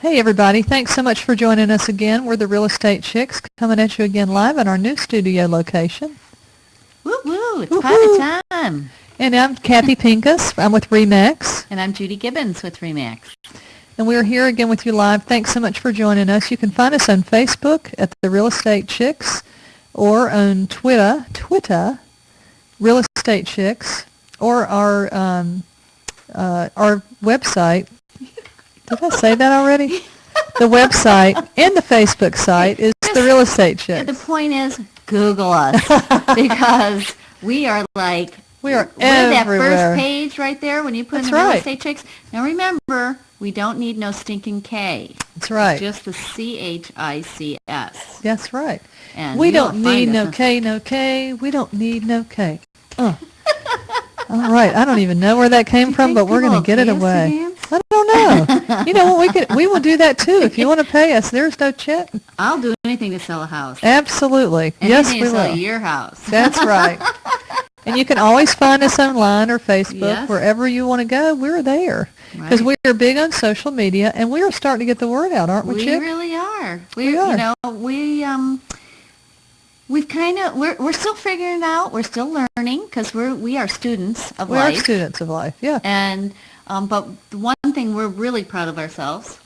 Hey everybody, thanks so much for joining us again. We're the Real Estate Chics coming at you again live in our new studio location. Woo woo, it's party time. And I'm Kathy Pincus. I'm with Remax. And I'm Judy Gibbons with Remax. And we're here again with you live. Thanks so much for joining us. You can find us on Facebook at the Real Estate Chics or on Twitter, Real Estate Chics, or our website. Did I say that already? The website and the Facebook site is the Real Estate Chics. The point is, Google us because we are like we're that everywhere. First page right there when you put That's in the right. Real Estate Chics. Now remember, we don't need no stinking K. That's right. It's just the CHICS. That's right. And we don't need no K, no K. We don't need no K. All right. I don't even know where that came from, but we're going to get it away. I don't know. You know what? We will do that too. If you want to pay us, there's no check. I'll do anything to sell a house. Absolutely. Yes, we will. will. Sell your house. That's right. And you can always find us online or Facebook, yes. Wherever you want to go. We're there because we are big on social media, and we are starting to get the word out, aren't we, Chick? We really are. We are. You know, we're still figuring it out. We're still learning because we are students of life. We are students of life. Yeah. And but the one thing we're really proud of ourselves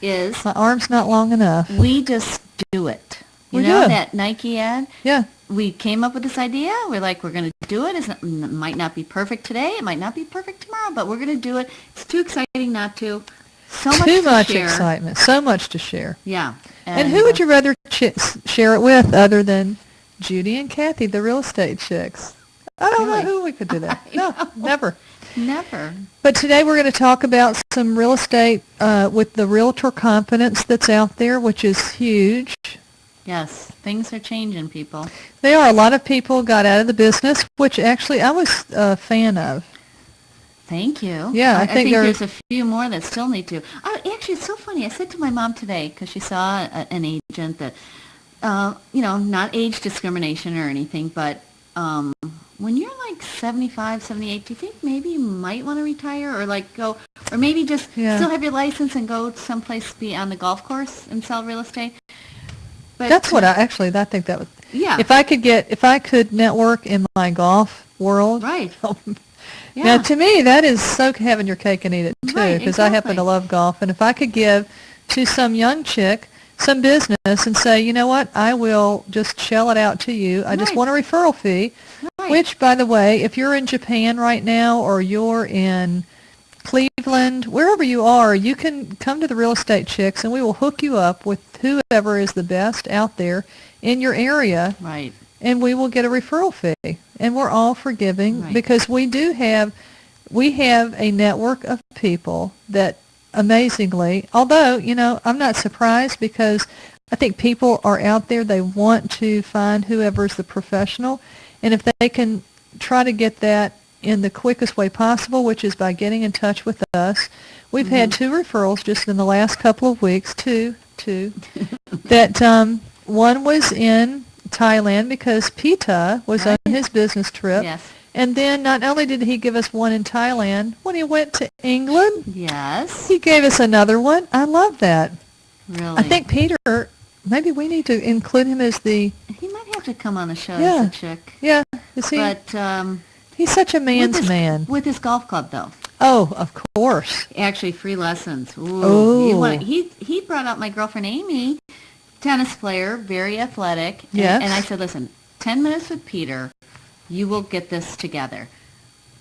is my arm's not long enough. We just do it. You we know do. That Nike ad? Yeah. We came up with this idea. We're like, we're going to do it. It might not be perfect today. It might not be perfect tomorrow, but we're going to do it. It's too exciting not to. So much too much share. Excitement. So much to share. Yeah. And who would you rather share it with other than Judy and Kathy, the Real Estate Chics? I don't know who we could do that. No, never. Never. But today we're going to talk about some real estate with the Realtor confidence that's out there, which is huge. Yes, things are changing, people. They are. A lot of people got out of the business, which actually I was a fan of. Thank you. Yeah, I think there's a few more that still need to. Actually, it's so funny. I said to my mom today, because she saw an agent that, not age discrimination or anything, but when you're like 75, 78, do you think maybe you might want to retire or like go, or maybe just still have your license and go someplace, be on the golf course and sell real estate? But that's what I think that would. Yeah. If I could network in my golf world. Right. Yeah. Now, to me, that is so having your cake and eat it too, because exactly. I happen to love golf, and if I could give to some young chick some business and say, you know what, I will just shell it out to you. I just want a referral fee, which, by the way, if you're in Japan right now or you're in Cleveland, wherever you are, you can come to the Real Estate Chics, and we will hook you up with whoever is the best out there in your area. Right. And we will get a referral fee. And we're all forgiving because we have a network of people that amazingly, although, I'm not surprised because I think people are out there, they want to find whoever's the professional. And if they can try to get that in the quickest way possible, which is by getting in touch with us. We've had 2 referrals just in the last couple of weeks, two, that one was in Thailand because Pita was on his business trip. Yes. And then not only did he give us one in Thailand, when he went to England, he gave us another one. I love that. Really? I think Peter, maybe we need to include him as the... He might have to come on the show as a chick. Yeah. Is he? But... he's such a man's man. With his golf club, though. Oh, of course. Actually, free lessons. Ooh. He brought out my girlfriend Amy, tennis player, very athletic. Yes. And I said, listen, 10 minutes with Peter, you will get this together.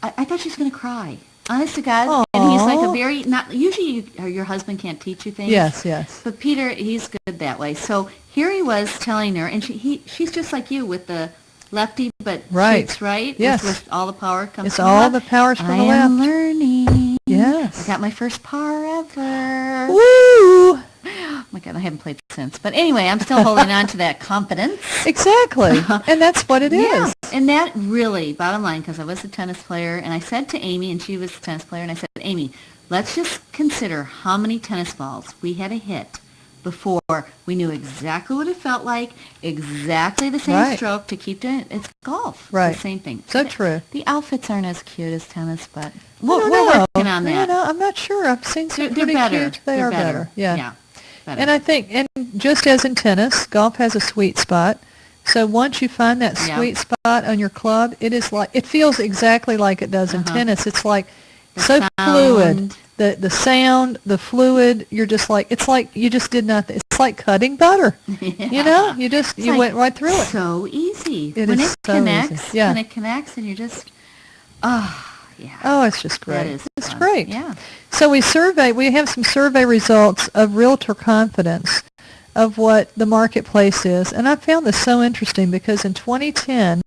I thought she was going to cry. Honest to God. Aww. And he's like a very, not usually your husband can't teach you things. Yes. But Peter, he's good that way. So here he was telling her, and she's just like you with the lefty, but shoots right. Yes. With all the power comes from all the the power's from the left. I am learning. Yes. I got my first par ever. Woo! Oh my God, I haven't played since. But anyway, I'm still holding on to that confidence. Exactly. And that's what it is. And that really, bottom line, because I was a tennis player, and I said to Amy, and she was a tennis player, and I said, Amy, let's just consider how many tennis balls we had to hit before we knew exactly what it felt like, exactly the same stroke to keep doing it. It's golf. It's the same thing. So true. The outfits aren't as cute as tennis, but we're working on that. I'm not sure. I've seen some They're pretty better. cute. They They're are better. Yeah. Better. And I think, and just as in tennis, golf has a sweet spot. So once you find that sweet spot on your club, it feels exactly like it does in tennis. It's like the so sound. fluid. The sound, the fluid, you're just like, it's like you just did nothing. It's like cutting butter. You know, you went right through it. So easy. When it connects, yeah. When it connects and you're just, yeah. Oh, it's just great. It's fun. great. Yeah. So we have some survey results of realtor confidence of what the marketplace is. And I found this so interesting because in 2010,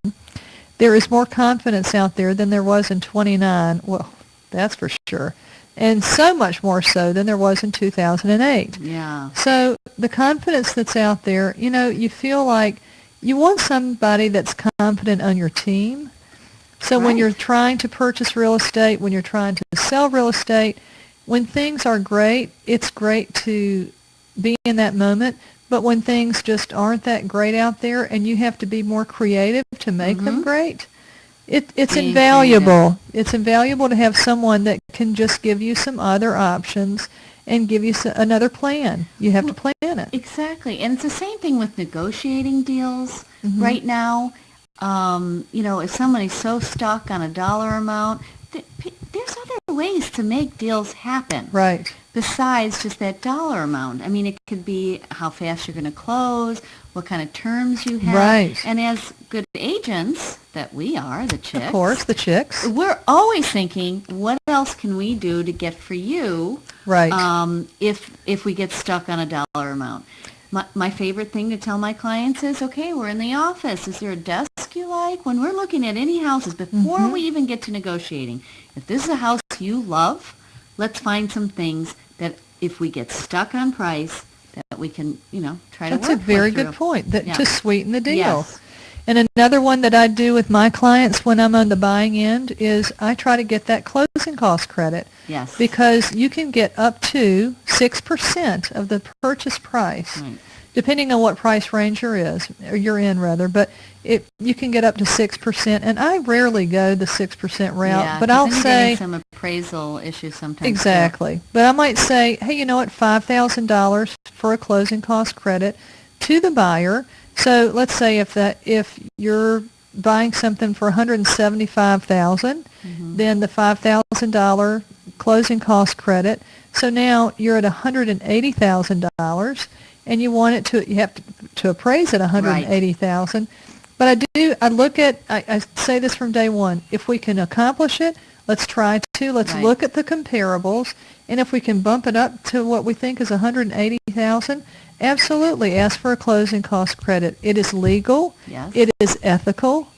there is more confidence out there than there was in 2009. Well, that's for sure. And so much more so than there was in 2008. Yeah. So the confidence that's out there, you know, you feel like you want somebody that's confident on your team. So when you're trying to purchase real estate, when you're trying to sell real estate, when things are great, it's great to be in that moment. But when things just aren't that great out there and you have to be more creative to make them great, it's invaluable. Creative. It's invaluable to have someone that can just give you some other options and give you another plan. You have to plan it. Exactly. And it's the same thing with negotiating deals right now. You know, if somebody's so stuck on a dollar amount, there's other ways to make deals happen. Right. Besides just that dollar amount. I mean, it could be how fast you're going to close, what kind of terms you have. Right. And as good agents that we are, the Chicks. Of course, the Chicks. We're always thinking, what else can we do to get for you? Right. If we get stuck on a dollar amount. My favorite thing to tell my clients is, okay, we're in the office. Is there a desk you like? When we're looking at any houses, before we even get to negotiating, if this is a house you love, let's find some things that if we get stuck on price, that we can, you know, try to work That's a very good point, to sweeten the deal. Yes. And another one that I do with my clients when I'm on the buying end is I try to get that closing cost credit. Yes. Because you can get up to 6% of the purchase price, depending on what price range you're in, but you can get up to 6%. And I rarely go the 6% route, but I'll say some appraisal issues sometimes. Exactly. Too. But I might say, hey, you know what, $5,000 for a closing cost credit to the buyer. So let's say if you're buying something for $175,000, then the $5,000 closing cost credit. So now you're at $180,000, and you have to appraise at $180,000. But I say this from day one. If we can accomplish it, let's try to. Let's look at the comparables, and if we can bump it up to what we think is $180,000. Absolutely. Ask for a closing cost credit. It is legal. Yes. It is ethical.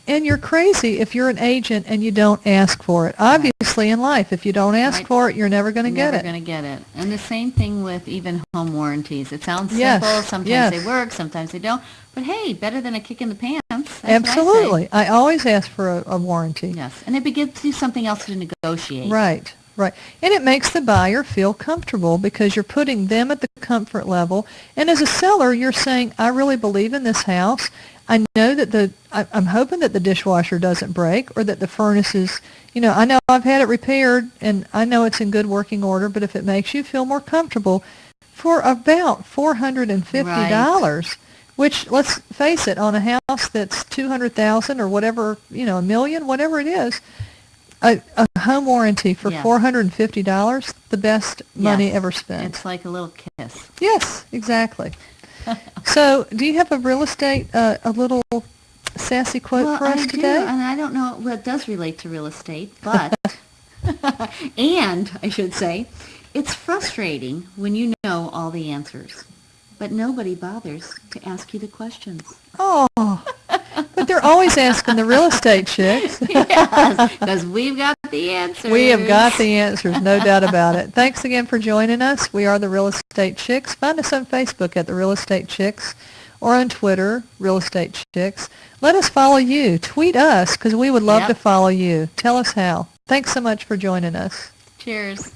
And you're crazy if you're an agent and you don't ask for it. Obviously, in life, if you don't ask for it, you're never going to get it. Never going to get it. And the same thing with even home warranties. It sounds simple. Sometimes they work. Sometimes they don't. But, hey, better than a kick in the pants. That's Absolutely. What I say. I always ask for a warranty. Yes. And it gives you something else to negotiate. Right. Right. And it makes the buyer feel comfortable because you're putting them at the comfort level. And as a seller, you're saying, I really believe in this house. I know that I'm hoping that the dishwasher doesn't break or that the furnace is, I know I've had it repaired and I know it's in good working order, but if it makes you feel more comfortable for about $450, which, let's face it, on a house that's $200,000 or whatever, $1 million, whatever it is, a home warranty for $450, the best money ever spent. It's like a little kiss. Yes, exactly. So, do you have a real estate, a little sassy quote for us today? And I don't know, well, it does relate to real estate, but, and I should say, it's frustrating when you know all the answers, but nobody bothers to ask you the questions. Oh, but they're always asking the real estate chicks. Yes, because we've got the answers. We have got the answers, no doubt about it. Thanks again for joining us. We are the Real Estate Chicks. Find us on Facebook at the Real Estate Chicks or on Twitter, Real Estate Chicks. Let us follow you. Tweet us because we would love to follow you. Tell us how. Thanks so much for joining us. Cheers.